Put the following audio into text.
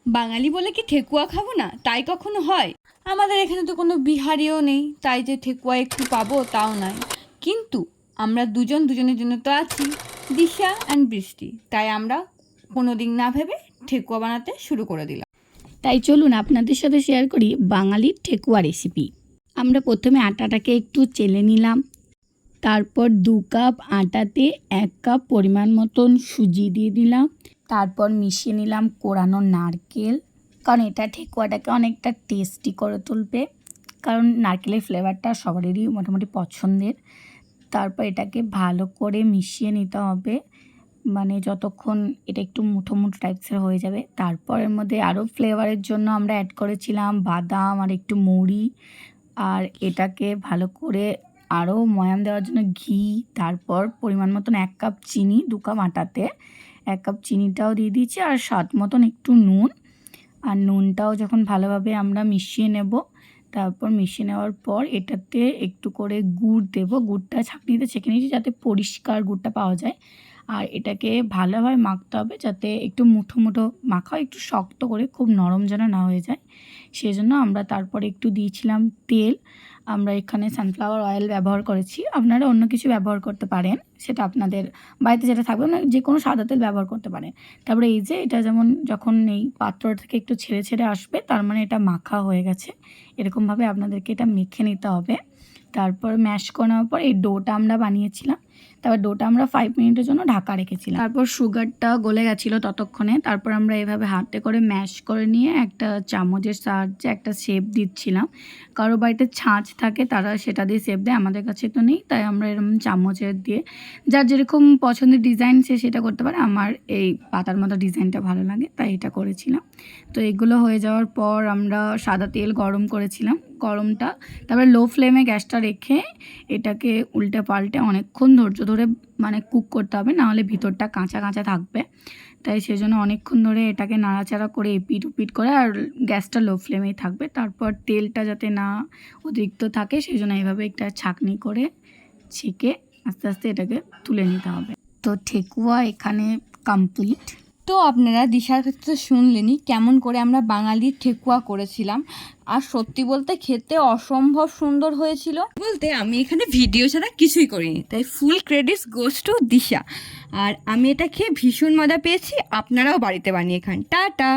বাঙালি বলে কি ঠেকুয়া খাবো না, তাই কখনো হয়? আমাদের এখানে তো কোনো বিহারিও নেই, তাই যে ঠেকুয়া একটু পাবো তাও নয়। কিন্তু আমরা দুজনের জন্য তো আছি, দিশা অ্যান্ড বৃষ্টি, তাই আমরা কোনো দিন না ভেবে ঠেকুয়া বানাতে শুরু করে দিলাম। তাই চলুন আপনাদের সাথে শেয়ার করি বাঙালির ঠেকুয়া রেসিপি। আমরা প্রথমে আটাটাকে একটু চেলে নিলাম, তারপর 2 কাপ আটাতে 1 কাপ পরিমাণ মতন সুজি দিয়ে দিলাম, তারপর মিশিয়ে নিলাম কোরানো নারকেল, কারণ এটা ঠেকুয়াটাকে অনেকটা টেস্টি করে তুলবে, কারণ নারকেলের ফ্লেভারটা সবারই মোটামুটি পছন্দের। তারপর এটাকে ভালো করে মিশিয়ে নিতে হবে, মানে যতক্ষণ এটা একটু মুঠো মুঠো টাইপসের হয়ে যাবে। তারপর এর মধ্যে আরও ফ্লেভারের জন্য আমরা অ্যাড করেছিলাম বাদাম আর একটু মৌরি, আর এটাকে ভালো করে আরও ময়াম দেওয়ার জন্য ঘি, তারপর পরিমাণ মতন 1 কাপ চিনি, 2 কাপ আটাতে 1 কাপ চিনিটাও দিয়ে দিয়েছি, আর স্বাদ মতন একটু নুন। আর নুনটাও যখন ভালোভাবে আমরা মিশিয়ে নেব, তারপর মিশিয়ে নেওয়ার পর এটাতে একটু করে গুড় দেবো। গুড়টা ছাঁকনিতে ছেঁকে নিয়েছি যাতে পরিষ্কার গুড়টা পাওয়া যায়। আর এটাকে ভালোভাবে মাখতে হবে যাতে একটু মুঠো মুঠো মাখা, একটু শক্ত করে, খুব নরম যেন না হয়ে যায়। সেজন্য আমরা তারপরে একটু দিয়েছিলাম তেল। আমরা এখানে সানফ্লাওয়ার অয়েল ব্যবহার করেছি, আপনারা অন্য কিছু ব্যবহার করতে পারেন, সেটা আপনাদের বাড়িতে যেটা থাকবে না, যে কোনো সাদা তেল ব্যবহার করতে পারেন। তারপরে এই যে এটা যেমন যখন এই পাত্র থেকে একটু ছেড়ে ছেড়ে আসবে, তার মানে এটা মাখা হয়ে গেছে। এরকমভাবে আপনাদেরকে এটা মেখে নিতে হবে। তারপর ম্যাশ করে নেওয়ার পর এই ডোটা আমরা বানিয়েছিলাম, তারপর ডোটা আমরা 5 মিনিটের জন্য ঢাকা রেখেছিলাম। তারপর সুগারটা গলে গেছিলো ততক্ষণে, তারপর আমরা এভাবে হাতে করে ম্যাশ করে নিয়ে একটা চামচের সাহায্যে একটা শেপ দিচ্ছিলাম। কারো বাড়িতে ছাঁচ থাকে তারা সেটা দিয়ে শেপ দেয়, আমাদের কাছে তো নেই, তাই আমরা এরকম চামচের দিয়ে, যার যেরকম পছন্দের ডিজাইন সে সেটা করতে পারে। আমার এই পাতার মতো ডিজাইনটা ভালো লাগে তাই এটা করেছিলাম। তো এগুলো হয়ে যাওয়ার পর আমরা সাদা তেল গরম করেছিলাম, গরমটা তারপরে লো ফ্লেমে গ্যাসটা রেখে এটাকে উল্টে পাল্টে অনেকক্ষণ ধৈর্য ধরে মানে কুক করতে হবে, নাহলে ভিতরটা কাঁচা কাঁচা থাকবে। তাই সেজন্য অনেকক্ষণ ধরে এটাকে নাড়াচাড়া করে এপিট ওপিট করে, আর গ্যাসটা লো ফ্লেমেই থাকবে। তারপর তেলটা যাতে না অতিরিক্ত থাকে সেই জন্য এইভাবে একটা ছাঁকনি করে ছেঁকে আস্তে আস্তে এটাকে তুলে নিতে হবে। তো ঠেকুয়া এখানে কমপ্লিট। তো আপনারা দিশার কাছে তো শুনলেনই কেমন করে আমরা বাঙালির ঠেকুয়া করেছিলাম, আর সত্যি বলতে খেতে অসম্ভব সুন্দর হয়েছিল। বলতে আমি এখানে ভিডিও ছাড়া কিছুই করিনি, তাই ফুল ক্রেডিটস গোস টু দিশা। আর আমি এটা খেয়ে ভীষণ মজা পেয়েছি, আপনারাও বাড়িতে বানিয়ে খান। টাটা।